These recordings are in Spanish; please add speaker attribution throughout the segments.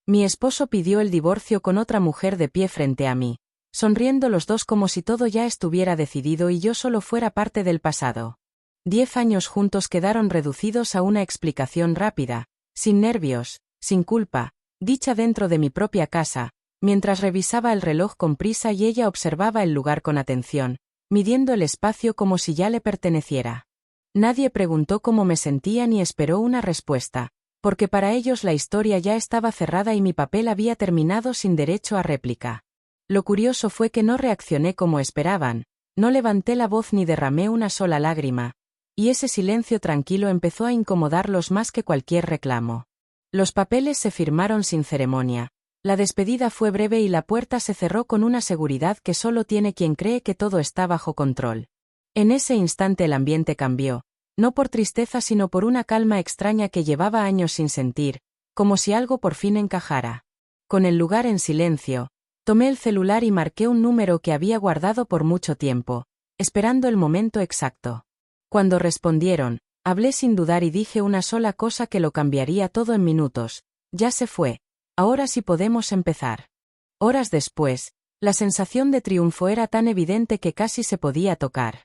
Speaker 1: Mi esposo pidió el divorcio con otra mujer de pie frente a mí, sonriendo los dos como si todo ya estuviera decidido y yo solo fuera parte del pasado. 10 años juntos quedaron reducidos a una explicación rápida, sin nervios, sin culpa, dicha dentro de mi propia casa, mientras revisaba el reloj con prisa y ella observaba el lugar con atención, midiendo el espacio como si ya le perteneciera. Nadie preguntó cómo me sentía ni esperó una respuesta, porque para ellos la historia ya estaba cerrada y mi papel había terminado sin derecho a réplica. Lo curioso fue que no reaccioné como esperaban, no levanté la voz ni derramé una sola lágrima, y ese silencio tranquilo empezó a incomodarlos más que cualquier reclamo. Los papeles se firmaron sin ceremonia, la despedida fue breve y la puerta se cerró con una seguridad que solo tiene quien cree que todo está bajo control. En ese instante el ambiente cambió, no por tristeza sino por una calma extraña que llevaba años sin sentir, como si algo por fin encajara. Con el lugar en silencio, tomé el celular y marqué un número que había guardado por mucho tiempo, esperando el momento exacto. Cuando respondieron, hablé sin dudar y dije una sola cosa que lo cambiaría todo en minutos: ya se fue, ahora sí podemos empezar. Horas después, la sensación de triunfo era tan evidente que casi se podía tocar.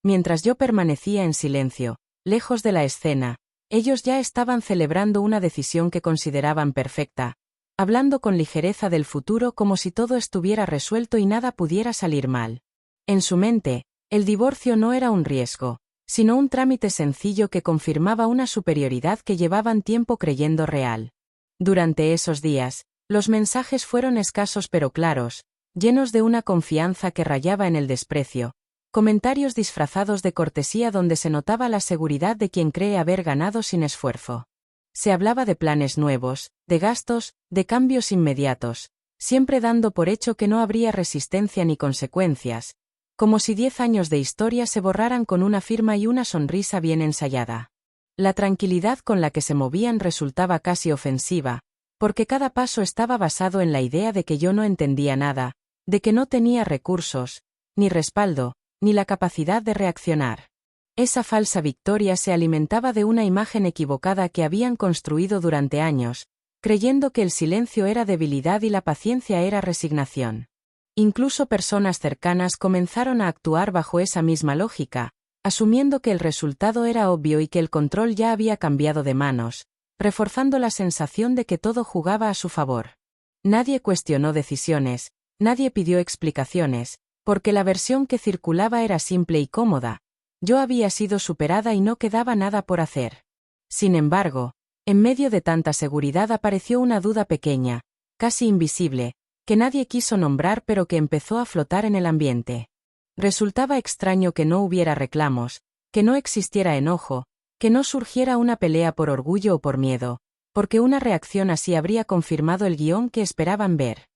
Speaker 1: Mientras yo permanecía en silencio, lejos de la escena, ellos ya estaban celebrando una decisión que consideraban perfecta, hablando con ligereza del futuro como si todo estuviera resuelto y nada pudiera salir mal. En su mente, el divorcio no era un riesgo, sino un trámite sencillo que confirmaba una superioridad que llevaban tiempo creyendo real. Durante esos días, los mensajes fueron escasos pero claros, llenos de una confianza que rayaba en el desprecio, comentarios disfrazados de cortesía donde se notaba la seguridad de quien cree haber ganado sin esfuerzo. Se hablaba de planes nuevos, de gastos, de cambios inmediatos, siempre dando por hecho que no habría resistencia ni consecuencias, como si 10 años de historia se borraran con una firma y una sonrisa bien ensayada. La tranquilidad con la que se movían resultaba casi ofensiva, porque cada paso estaba basado en la idea de que yo no entendía nada, de que no tenía recursos, ni respaldo, ni la capacidad de reaccionar. Esa falsa victoria se alimentaba de una imagen equivocada que habían construido durante años, creyendo que el silencio era debilidad y la paciencia era resignación. Incluso personas cercanas comenzaron a actuar bajo esa misma lógica, asumiendo que el resultado era obvio y que el control ya había cambiado de manos, reforzando la sensación de que todo jugaba a su favor. Nadie cuestionó decisiones, nadie pidió explicaciones, porque la versión que circulaba era simple y cómoda. Yo había sido superada y no quedaba nada por hacer. Sin embargo, en medio de tanta seguridad apareció una duda pequeña, casi invisible, que nadie quiso nombrar pero que empezó a flotar en el ambiente. Resultaba extraño que no hubiera reclamos, que no existiera enojo, que no surgiera una pelea por orgullo o por miedo, porque una reacción así habría confirmado el guión que esperaban ver.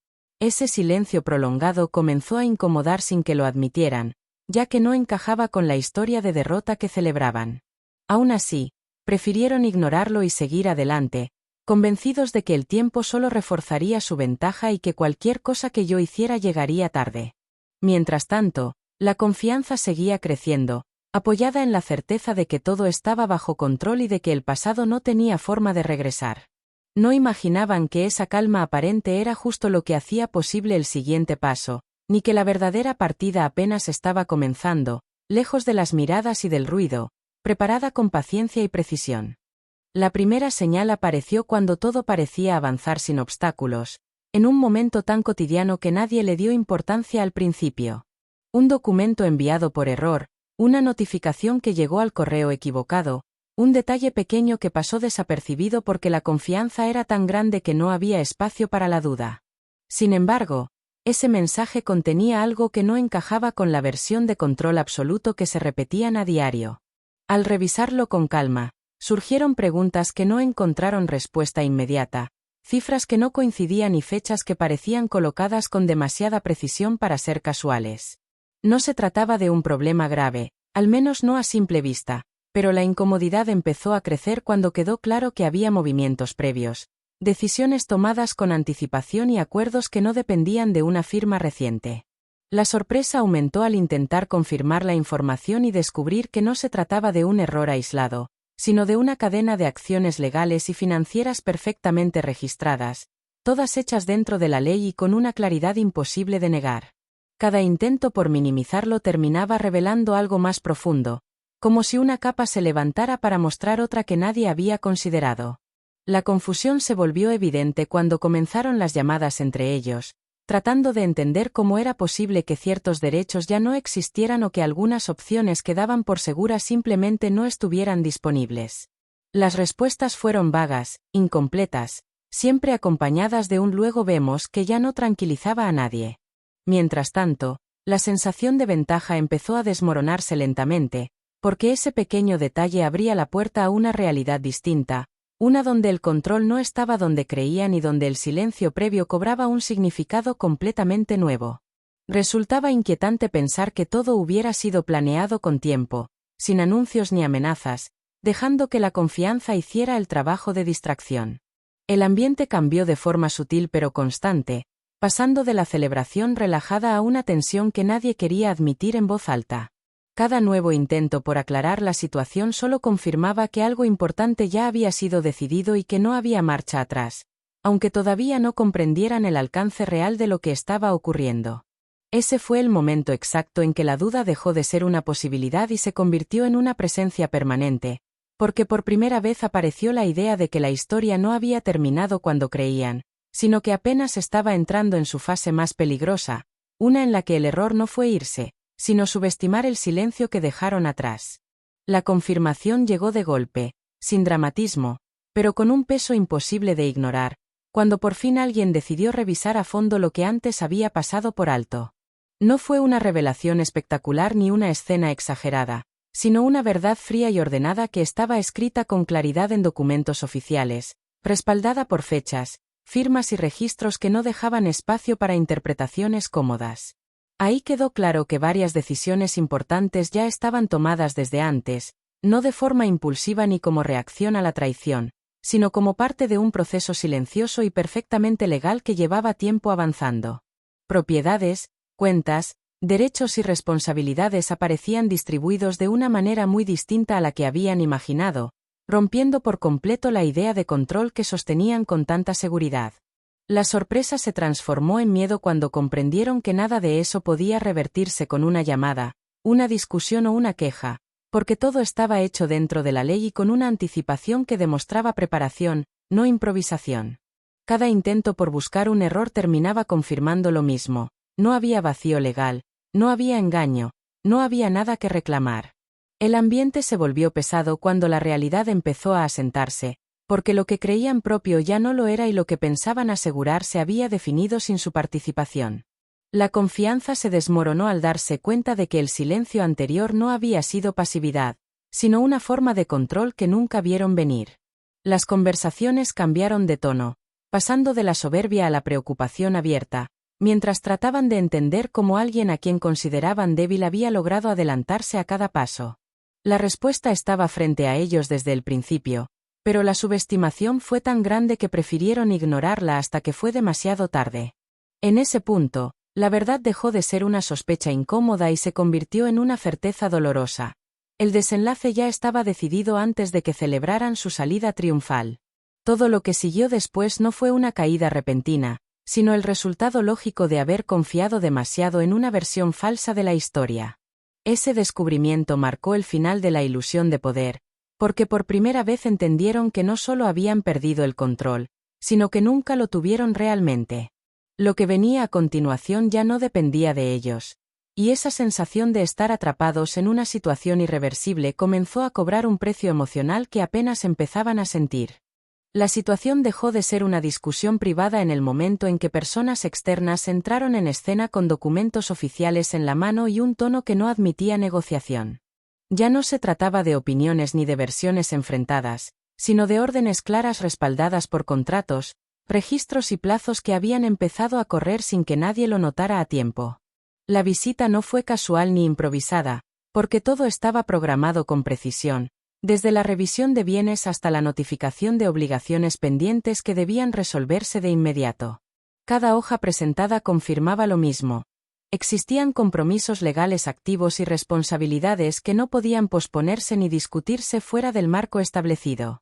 Speaker 1: Ese silencio prolongado comenzó a incomodar sin que lo admitieran, ya que no encajaba con la historia de derrota que celebraban. Aún así, prefirieron ignorarlo y seguir adelante, convencidos de que el tiempo solo reforzaría su ventaja y que cualquier cosa que yo hiciera llegaría tarde. Mientras tanto, la confianza seguía creciendo, apoyada en la certeza de que todo estaba bajo control y de que el pasado no tenía forma de regresar. No imaginaban que esa calma aparente era justo lo que hacía posible el siguiente paso, ni que la verdadera partida apenas estaba comenzando, lejos de las miradas y del ruido, preparada con paciencia y precisión. La primera señal apareció cuando todo parecía avanzar sin obstáculos, en un momento tan cotidiano que nadie le dio importancia al principio. Un documento enviado por error, una notificación que llegó al correo equivocado, un detalle pequeño que pasó desapercibido porque la confianza era tan grande que no había espacio para la duda. Sin embargo, ese mensaje contenía algo que no encajaba con la versión de control absoluto que se repetían a diario. Al revisarlo con calma, surgieron preguntas que no encontraron respuesta inmediata, cifras que no coincidían y fechas que parecían colocadas con demasiada precisión para ser casuales. No se trataba de un problema grave, al menos no a simple vista, pero la incomodidad empezó a crecer cuando quedó claro que había movimientos previos, decisiones tomadas con anticipación y acuerdos que no dependían de una firma reciente. La sorpresa aumentó al intentar confirmar la información y descubrir que no se trataba de un error aislado, sino de una cadena de acciones legales y financieras perfectamente registradas, todas hechas dentro de la ley y con una claridad imposible de negar. Cada intento por minimizarlo terminaba revelando algo más profundo, como si una capa se levantara para mostrar otra que nadie había considerado. La confusión se volvió evidente cuando comenzaron las llamadas entre ellos, tratando de entender cómo era posible que ciertos derechos ya no existieran o que algunas opciones que daban por seguras simplemente no estuvieran disponibles. Las respuestas fueron vagas, incompletas, siempre acompañadas de un luego vemos que ya no tranquilizaba a nadie. Mientras tanto, la sensación de ventaja empezó a desmoronarse lentamente, porque ese pequeño detalle abría la puerta a una realidad distinta, una donde el control no estaba donde creían y donde el silencio previo cobraba un significado completamente nuevo. Resultaba inquietante pensar que todo hubiera sido planeado con tiempo, sin anuncios ni amenazas, dejando que la confianza hiciera el trabajo de distracción. El ambiente cambió de forma sutil pero constante, pasando de la celebración relajada a una tensión que nadie quería admitir en voz alta. Cada nuevo intento por aclarar la situación solo confirmaba que algo importante ya había sido decidido y que no había marcha atrás, aunque todavía no comprendieran el alcance real de lo que estaba ocurriendo. Ese fue el momento exacto en que la duda dejó de ser una posibilidad y se convirtió en una presencia permanente, porque por primera vez apareció la idea de que la historia no había terminado cuando creían, sino que apenas estaba entrando en su fase más peligrosa, una en la que el error no fue irse, sino subestimar el silencio que dejaron atrás. La confirmación llegó de golpe, sin dramatismo, pero con un peso imposible de ignorar, cuando por fin alguien decidió revisar a fondo lo que antes había pasado por alto. No fue una revelación espectacular ni una escena exagerada, sino una verdad fría y ordenada que estaba escrita con claridad en documentos oficiales, respaldada por fechas, firmas y registros que no dejaban espacio para interpretaciones cómodas. Ahí quedó claro que varias decisiones importantes ya estaban tomadas desde antes, no de forma impulsiva ni como reacción a la traición, sino como parte de un proceso silencioso y perfectamente legal que llevaba tiempo avanzando. Propiedades, cuentas, derechos y responsabilidades aparecían distribuidos de una manera muy distinta a la que habían imaginado, rompiendo por completo la idea de control que sostenían con tanta seguridad. La sorpresa se transformó en miedo cuando comprendieron que nada de eso podía revertirse con una llamada, una discusión o una queja, porque todo estaba hecho dentro de la ley y con una anticipación que demostraba preparación, no improvisación. Cada intento por buscar un error terminaba confirmando lo mismo: no había vacío legal, no había engaño, no había nada que reclamar. El ambiente se volvió pesado cuando la realidad empezó a asentarse, porque lo que creían propio ya no lo era y lo que pensaban asegurar se había definido sin su participación. La confianza se desmoronó al darse cuenta de que el silencio anterior no había sido pasividad, sino una forma de control que nunca vieron venir. Las conversaciones cambiaron de tono, pasando de la soberbia a la preocupación abierta, mientras trataban de entender cómo alguien a quien consideraban débil había logrado adelantarse a cada paso. La respuesta estaba frente a ellos desde el principio, pero la subestimación fue tan grande que prefirieron ignorarla hasta que fue demasiado tarde. En ese punto, la verdad dejó de ser una sospecha incómoda y se convirtió en una certeza dolorosa. El desenlace ya estaba decidido antes de que celebraran su salida triunfal. Todo lo que siguió después no fue una caída repentina, sino el resultado lógico de haber confiado demasiado en una versión falsa de la historia. Ese descubrimiento marcó el final de la ilusión de poder, porque por primera vez entendieron que no solo habían perdido el control, sino que nunca lo tuvieron realmente. Lo que venía a continuación ya no dependía de ellos, y esa sensación de estar atrapados en una situación irreversible comenzó a cobrar un precio emocional que apenas empezaban a sentir. La situación dejó de ser una discusión privada en el momento en que personas externas entraron en escena con documentos oficiales en la mano y un tono que no admitía negociación. Ya no se trataba de opiniones ni de versiones enfrentadas, sino de órdenes claras respaldadas por contratos, registros y plazos que habían empezado a correr sin que nadie lo notara a tiempo. La visita no fue casual ni improvisada, porque todo estaba programado con precisión, desde la revisión de bienes hasta la notificación de obligaciones pendientes que debían resolverse de inmediato. Cada hoja presentada confirmaba lo mismo. Existían compromisos legales activos y responsabilidades que no podían posponerse ni discutirse fuera del marco establecido.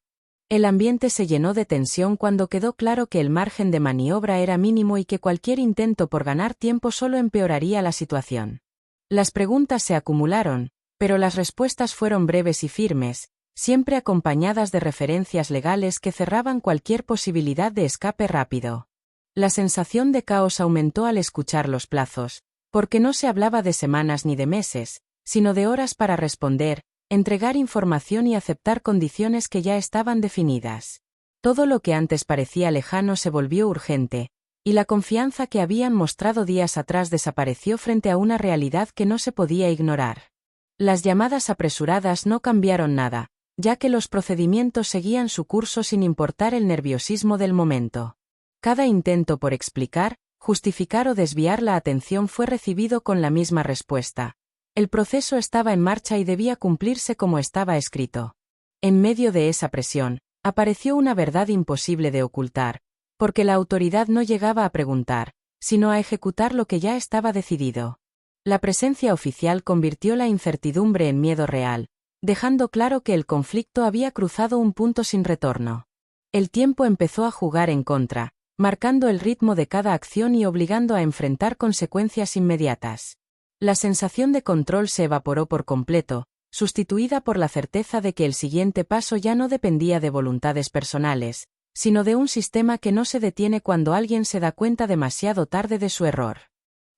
Speaker 1: El ambiente se llenó de tensión cuando quedó claro que el margen de maniobra era mínimo y que cualquier intento por ganar tiempo solo empeoraría la situación. Las preguntas se acumularon, pero las respuestas fueron breves y firmes, siempre acompañadas de referencias legales que cerraban cualquier posibilidad de escape rápido. La sensación de caos aumentó al escuchar los plazos, porque no se hablaba de semanas ni de meses, sino de horas para responder, entregar información y aceptar condiciones que ya estaban definidas. Todo lo que antes parecía lejano se volvió urgente, y la confianza que habían mostrado días atrás desapareció frente a una realidad que no se podía ignorar. Las llamadas apresuradas no cambiaron nada, ya que los procedimientos seguían su curso sin importar el nerviosismo del momento. Cada intento por explicar, justificar o desviar la atención fue recibido con la misma respuesta. El proceso estaba en marcha y debía cumplirse como estaba escrito. En medio de esa presión, apareció una verdad imposible de ocultar, porque la autoridad no llegaba a preguntar, sino a ejecutar lo que ya estaba decidido. La presencia oficial convirtió la incertidumbre en miedo real, dejando claro que el conflicto había cruzado un punto sin retorno. El tiempo empezó a jugar en contra, marcando el ritmo de cada acción y obligando a enfrentar consecuencias inmediatas. La sensación de control se evaporó por completo, sustituida por la certeza de que el siguiente paso ya no dependía de voluntades personales, sino de un sistema que no se detiene cuando alguien se da cuenta demasiado tarde de su error.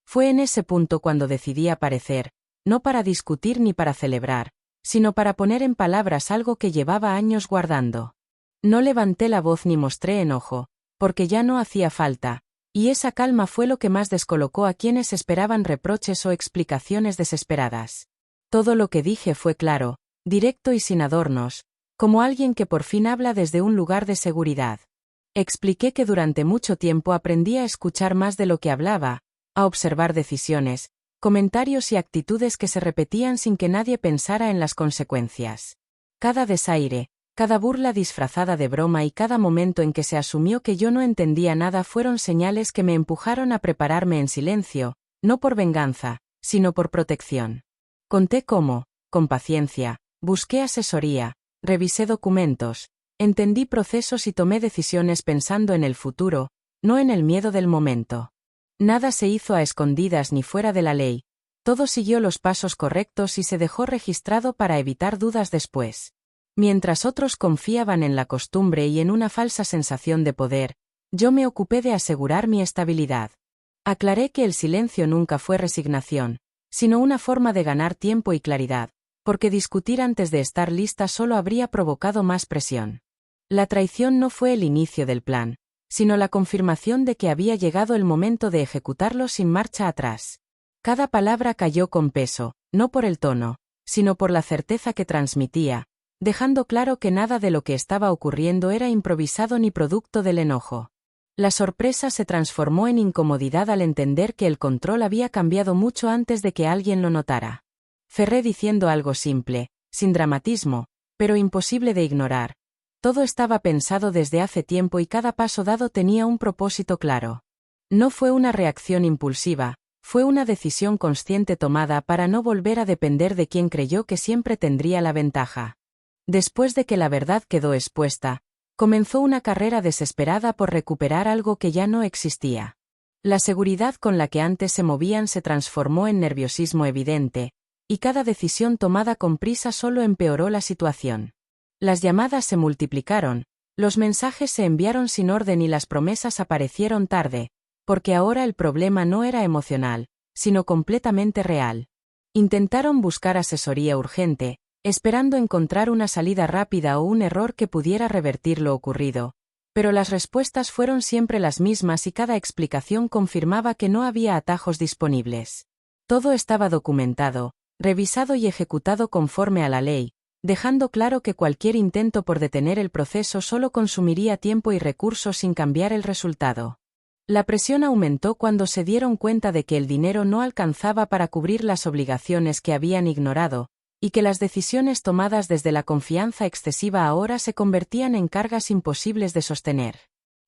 Speaker 1: Fue en ese punto cuando decidí aparecer, no para discutir ni para celebrar, sino para poner en palabras algo que llevaba años guardando. No levanté la voz ni mostré enojo, porque ya no hacía falta, y esa calma fue lo que más descolocó a quienes esperaban reproches o explicaciones desesperadas. Todo lo que dije fue claro, directo y sin adornos, como alguien que por fin habla desde un lugar de seguridad. Expliqué que durante mucho tiempo aprendí a escuchar más de lo que hablaba, a observar decisiones, comentarios y actitudes que se repetían sin que nadie pensara en las consecuencias. Cada desaire, cada burla disfrazada de broma y cada momento en que se asumió que yo no entendía nada fueron señales que me empujaron a prepararme en silencio, no por venganza, sino por protección. Conté cómo, con paciencia, busqué asesoría, revisé documentos, entendí procesos y tomé decisiones pensando en el futuro, no en el miedo del momento. Nada se hizo a escondidas ni fuera de la ley, todo siguió los pasos correctos y se dejó registrado para evitar dudas después. Mientras otros confiaban en la costumbre y en una falsa sensación de poder, yo me ocupé de asegurar mi estabilidad. Aclaré que el silencio nunca fue resignación, sino una forma de ganar tiempo y claridad, porque discutir antes de estar lista solo habría provocado más presión. La traición no fue el inicio del plan, sino la confirmación de que había llegado el momento de ejecutarlo sin marcha atrás. Cada palabra cayó con peso, no por el tono, sino por la certeza que transmitía, dejando claro que nada de lo que estaba ocurriendo era improvisado ni producto del enojo. La sorpresa se transformó en incomodidad al entender que el control había cambiado mucho antes de que alguien lo notara. Cerré diciendo algo simple, sin dramatismo, pero imposible de ignorar. Todo estaba pensado desde hace tiempo y cada paso dado tenía un propósito claro. No fue una reacción impulsiva, fue una decisión consciente tomada para no volver a depender de quien creyó que siempre tendría la ventaja. Después de que la verdad quedó expuesta, comenzó una carrera desesperada por recuperar algo que ya no existía. La seguridad con la que antes se movían se transformó en nerviosismo evidente, y cada decisión tomada con prisa solo empeoró la situación. Las llamadas se multiplicaron, los mensajes se enviaron sin orden y las promesas aparecieron tarde, porque ahora el problema no era emocional, sino completamente real. Intentaron buscar asesoría urgente, esperando encontrar una salida rápida o un error que pudiera revertir lo ocurrido, pero las respuestas fueron siempre las mismas y cada explicación confirmaba que no había atajos disponibles. Todo estaba documentado, revisado y ejecutado conforme a la ley, dejando claro que cualquier intento por detener el proceso solo consumiría tiempo y recursos sin cambiar el resultado. La presión aumentó cuando se dieron cuenta de que el dinero no alcanzaba para cubrir las obligaciones que habían ignorado, y que las decisiones tomadas desde la confianza excesiva ahora se convertían en cargas imposibles de sostener.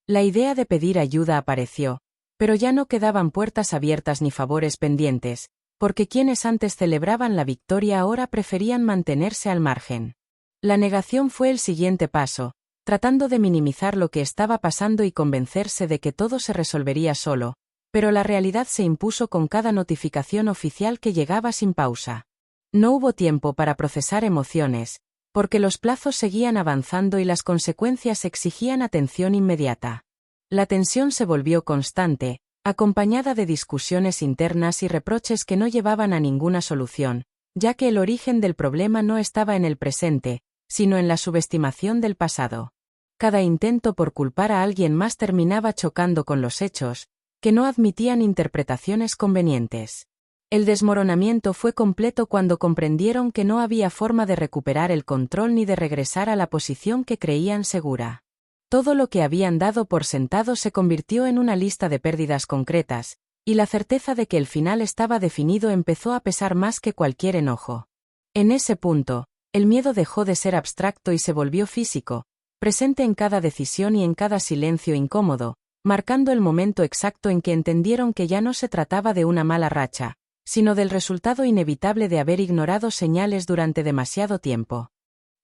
Speaker 1: La idea de pedir ayuda apareció, pero ya no quedaban puertas abiertas ni favores pendientes, porque quienes antes celebraban la victoria ahora preferían mantenerse al margen. La negación fue el siguiente paso, tratando de minimizar lo que estaba pasando y convencerse de que todo se resolvería solo, pero la realidad se impuso con cada notificación oficial que llegaba sin pausa. No hubo tiempo para procesar emociones, porque los plazos seguían avanzando y las consecuencias exigían atención inmediata. La tensión se volvió constante, acompañada de discusiones internas y reproches que no llevaban a ninguna solución, ya que el origen del problema no estaba en el presente, sino en la subestimación del pasado. Cada intento por culpar a alguien más terminaba chocando con los hechos, que no admitían interpretaciones convenientes. El desmoronamiento fue completo cuando comprendieron que no había forma de recuperar el control ni de regresar a la posición que creían segura. Todo lo que habían dado por sentado se convirtió en una lista de pérdidas concretas, y la certeza de que el final estaba definido empezó a pesar más que cualquier enojo. En ese punto, el miedo dejó de ser abstracto y se volvió físico, presente en cada decisión y en cada silencio incómodo, marcando el momento exacto en que entendieron que ya no se trataba de una mala racha, sino del resultado inevitable de haber ignorado señales durante demasiado tiempo.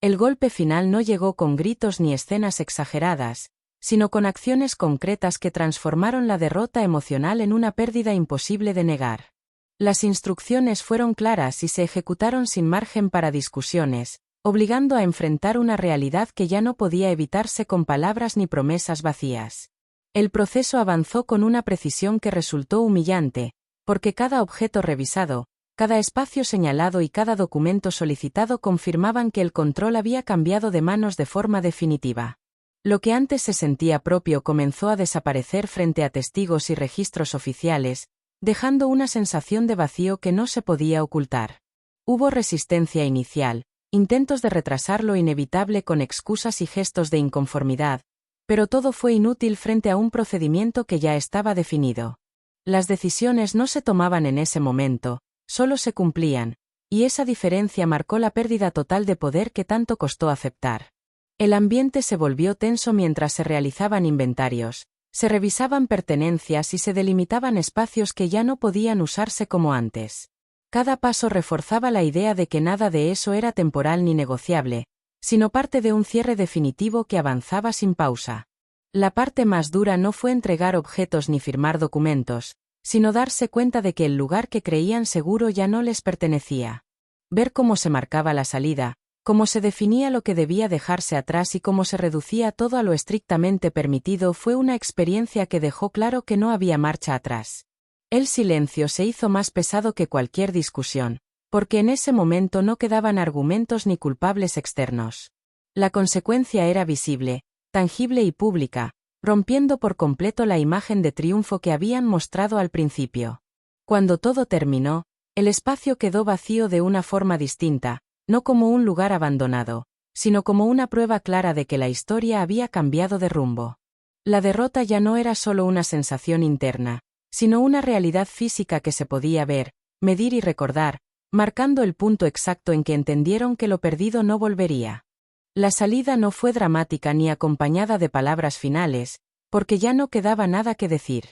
Speaker 1: El golpe final no llegó con gritos ni escenas exageradas, sino con acciones concretas que transformaron la derrota emocional en una pérdida imposible de negar. Las instrucciones fueron claras y se ejecutaron sin margen para discusiones, obligando a enfrentar una realidad que ya no podía evitarse con palabras ni promesas vacías. El proceso avanzó con una precisión que resultó humillante, porque cada objeto revisado, cada espacio señalado y cada documento solicitado confirmaban que el control había cambiado de manos de forma definitiva. Lo que antes se sentía propio comenzó a desaparecer frente a testigos y registros oficiales, dejando una sensación de vacío que no se podía ocultar. Hubo resistencia inicial, intentos de retrasar lo inevitable con excusas y gestos de inconformidad, pero todo fue inútil frente a un procedimiento que ya estaba definido. Las decisiones no se tomaban en ese momento, solo se cumplían, y esa diferencia marcó la pérdida total de poder que tanto costó aceptar. El ambiente se volvió tenso mientras se realizaban inventarios, se revisaban pertenencias y se delimitaban espacios que ya no podían usarse como antes. Cada paso reforzaba la idea de que nada de eso era temporal ni negociable, sino parte de un cierre definitivo que avanzaba sin pausa. La parte más dura no fue entregar objetos ni firmar documentos, sino darse cuenta de que el lugar que creían seguro ya no les pertenecía. Ver cómo se marcaba la salida, cómo se definía lo que debía dejarse atrás y cómo se reducía todo a lo estrictamente permitido fue una experiencia que dejó claro que no había marcha atrás. El silencio se hizo más pesado que cualquier discusión, porque en ese momento no quedaban argumentos ni culpables externos. La consecuencia era visible, tangible y pública, rompiendo por completo la imagen de triunfo que habían mostrado al principio. Cuando todo terminó, el espacio quedó vacío de una forma distinta, no como un lugar abandonado, sino como una prueba clara de que la historia había cambiado de rumbo. La derrota ya no era solo una sensación interna, sino una realidad física que se podía ver, medir y recordar, marcando el punto exacto en que entendieron que lo perdido no volvería. La salida no fue dramática ni acompañada de palabras finales, porque ya no quedaba nada que decir.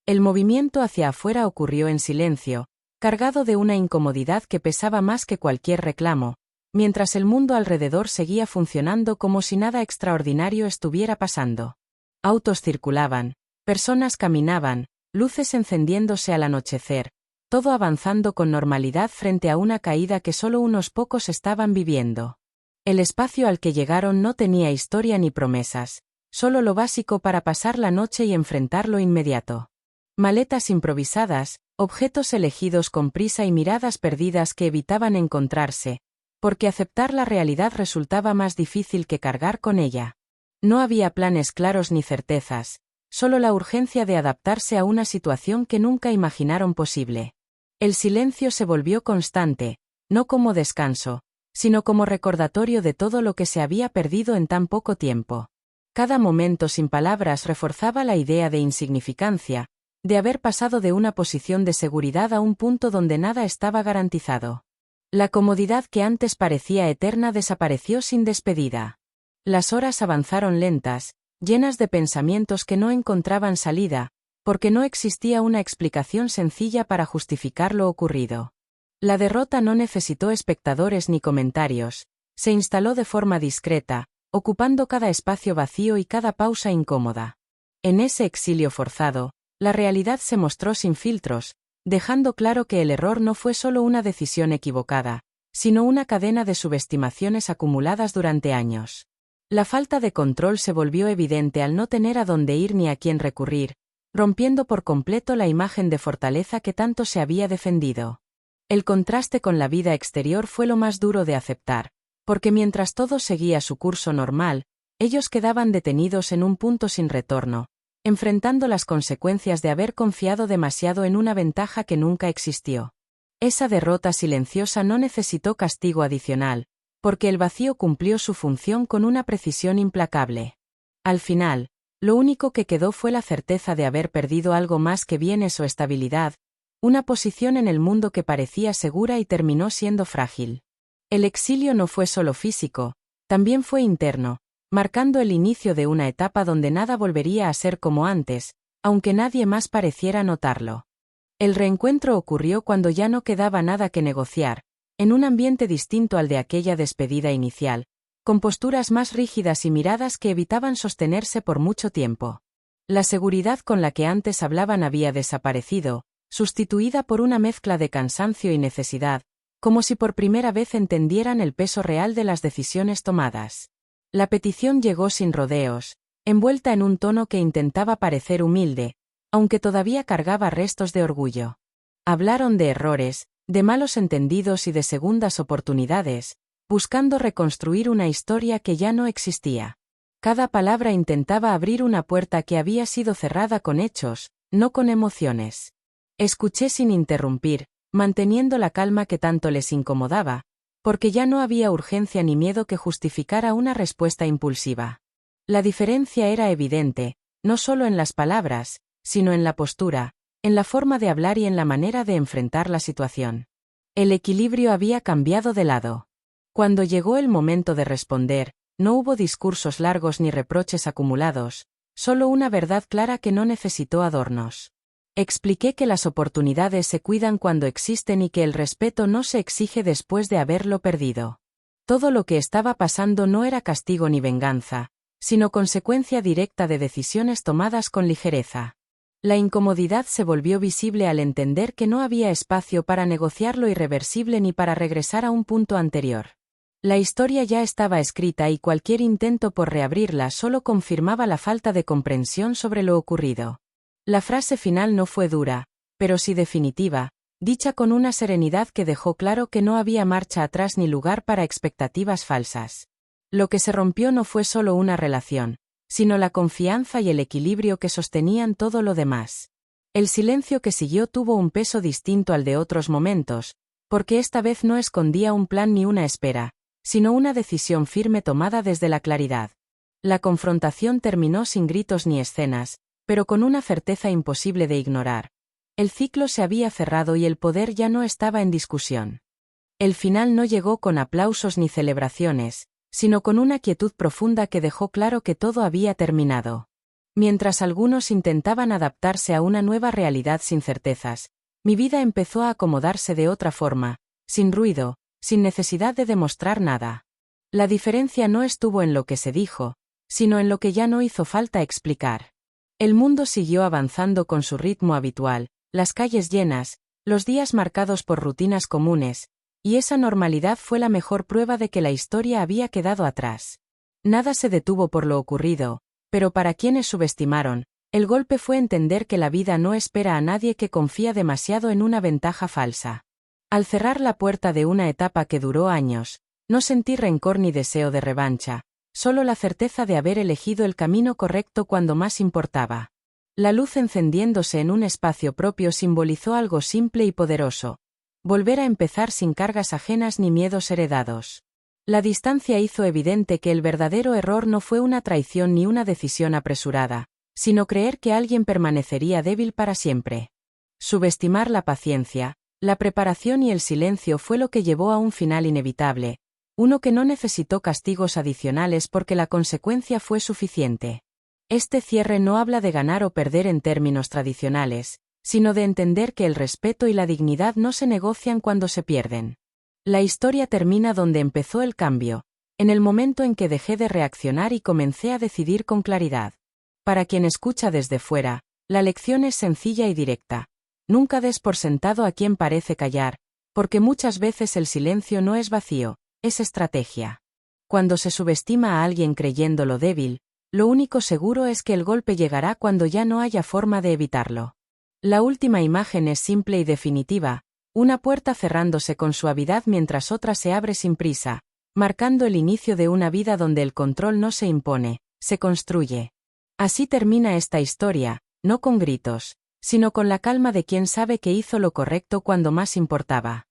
Speaker 1: El movimiento hacia afuera ocurrió en silencio, cargado de una incomodidad que pesaba más que cualquier reclamo, mientras el mundo alrededor seguía funcionando como si nada extraordinario estuviera pasando. Autos circulaban, personas caminaban, luces encendiéndose al anochecer, todo avanzando con normalidad frente a una caída que solo unos pocos estaban viviendo. El espacio al que llegaron no tenía historia ni promesas, solo lo básico para pasar la noche y enfrentar lo inmediato. Maletas improvisadas, objetos elegidos con prisa y miradas perdidas que evitaban encontrarse, porque aceptar la realidad resultaba más difícil que cargar con ella. No había planes claros ni certezas, solo la urgencia de adaptarse a una situación que nunca imaginaron posible. El silencio se volvió constante, no como descanso, sino como recordatorio de todo lo que se había perdido en tan poco tiempo. Cada momento sin palabras reforzaba la idea de insignificancia, de haber pasado de una posición de seguridad a un punto donde nada estaba garantizado. La comodidad que antes parecía eterna desapareció sin despedida. Las horas avanzaron lentas, llenas de pensamientos que no encontraban salida, porque no existía una explicación sencilla para justificar lo ocurrido. La derrota no necesitó espectadores ni comentarios, se instaló de forma discreta, ocupando cada espacio vacío y cada pausa incómoda. En ese exilio forzado, la realidad se mostró sin filtros, dejando claro que el error no fue solo una decisión equivocada, sino una cadena de subestimaciones acumuladas durante años. La falta de control se volvió evidente al no tener a dónde ir ni a quién recurrir, rompiendo por completo la imagen de fortaleza que tanto se había defendido. El contraste con la vida exterior fue lo más duro de aceptar, porque mientras todo seguía su curso normal, ellos quedaban detenidos en un punto sin retorno, enfrentando las consecuencias de haber confiado demasiado en una ventaja que nunca existió. Esa derrota silenciosa no necesitó castigo adicional, porque el vacío cumplió su función con una precisión implacable. Al final, lo único que quedó fue la certeza de haber perdido algo más que bienes o estabilidad, una posición en el mundo que parecía segura y terminó siendo frágil. El exilio no fue solo físico, también fue interno, marcando el inicio de una etapa donde nada volvería a ser como antes, aunque nadie más pareciera notarlo. El reencuentro ocurrió cuando ya no quedaba nada que negociar, en un ambiente distinto al de aquella despedida inicial, con posturas más rígidas y miradas que evitaban sostenerse por mucho tiempo. La seguridad con la que antes hablaban había desaparecido, sustituida por una mezcla de cansancio y necesidad, como si por primera vez entendieran el peso real de las decisiones tomadas. La petición llegó sin rodeos, envuelta en un tono que intentaba parecer humilde, aunque todavía cargaba restos de orgullo. Hablaron de errores, de malos entendidos y de segundas oportunidades, buscando reconstruir una historia que ya no existía. Cada palabra intentaba abrir una puerta que había sido cerrada con hechos, no con emociones. Escuché sin interrumpir, manteniendo la calma que tanto les incomodaba, porque ya no había urgencia ni miedo que justificara una respuesta impulsiva. La diferencia era evidente, no solo en las palabras, sino en la postura, en la forma de hablar y en la manera de enfrentar la situación. El equilibrio había cambiado de lado. Cuando llegó el momento de responder, no hubo discursos largos ni reproches acumulados, solo una verdad clara que no necesitó adornos. Expliqué que las oportunidades se cuidan cuando existen y que el respeto no se exige después de haberlo perdido. Todo lo que estaba pasando no era castigo ni venganza, sino consecuencia directa de decisiones tomadas con ligereza. La incomodidad se volvió visible al entender que no había espacio para negociar lo irreversible ni para regresar a un punto anterior. La historia ya estaba escrita y cualquier intento por reabrirla solo confirmaba la falta de comprensión sobre lo ocurrido. La frase final no fue dura, pero sí definitiva, dicha con una serenidad que dejó claro que no había marcha atrás ni lugar para expectativas falsas. Lo que se rompió no fue solo una relación, sino la confianza y el equilibrio que sostenían todo lo demás. El silencio que siguió tuvo un peso distinto al de otros momentos, porque esta vez no escondía un plan ni una espera, sino una decisión firme tomada desde la claridad. La confrontación terminó sin gritos ni escenas, pero con una certeza imposible de ignorar. El ciclo se había cerrado y el poder ya no estaba en discusión. El final no llegó con aplausos ni celebraciones, sino con una quietud profunda que dejó claro que todo había terminado. Mientras algunos intentaban adaptarse a una nueva realidad sin certezas, mi vida empezó a acomodarse de otra forma, sin ruido, sin necesidad de demostrar nada. La diferencia no estuvo en lo que se dijo, sino en lo que ya no hizo falta explicar. El mundo siguió avanzando con su ritmo habitual, las calles llenas, los días marcados por rutinas comunes, y esa normalidad fue la mejor prueba de que la historia había quedado atrás. Nada se detuvo por lo ocurrido, pero para quienes subestimaron, el golpe fue entender que la vida no espera a nadie que confía demasiado en una ventaja falsa. Al cerrar la puerta de una etapa que duró años, no sentí rencor ni deseo de revancha, solo la certeza de haber elegido el camino correcto cuando más importaba. La luz encendiéndose en un espacio propio simbolizó algo simple y poderoso: volver a empezar sin cargas ajenas ni miedos heredados. La distancia hizo evidente que el verdadero error no fue una traición ni una decisión apresurada, sino creer que alguien permanecería débil para siempre. Subestimar la paciencia, la preparación y el silencio fue lo que llevó a un final inevitable, uno que no necesitó castigos adicionales porque la consecuencia fue suficiente. Este cierre no habla de ganar o perder en términos tradicionales, sino de entender que el respeto y la dignidad no se negocian cuando se pierden. La historia termina donde empezó el cambio, En el momento en que dejé de reaccionar y comencé a decidir con claridad. Para quien escucha desde fuera, la lección es sencilla y directa. Nunca des por sentado a quien parece callar, porque muchas veces el silencio no es vacío, es estrategia. Cuando se subestima a alguien creyéndolo débil, lo único seguro es que el golpe llegará cuando ya no haya forma de evitarlo. La última imagen es simple y definitiva, una puerta cerrándose con suavidad mientras otra se abre sin prisa, marcando el inicio de una vida donde el control no se impone, se construye. Así termina esta historia, no con gritos, sino con la calma de quien sabe que hizo lo correcto cuando más importaba.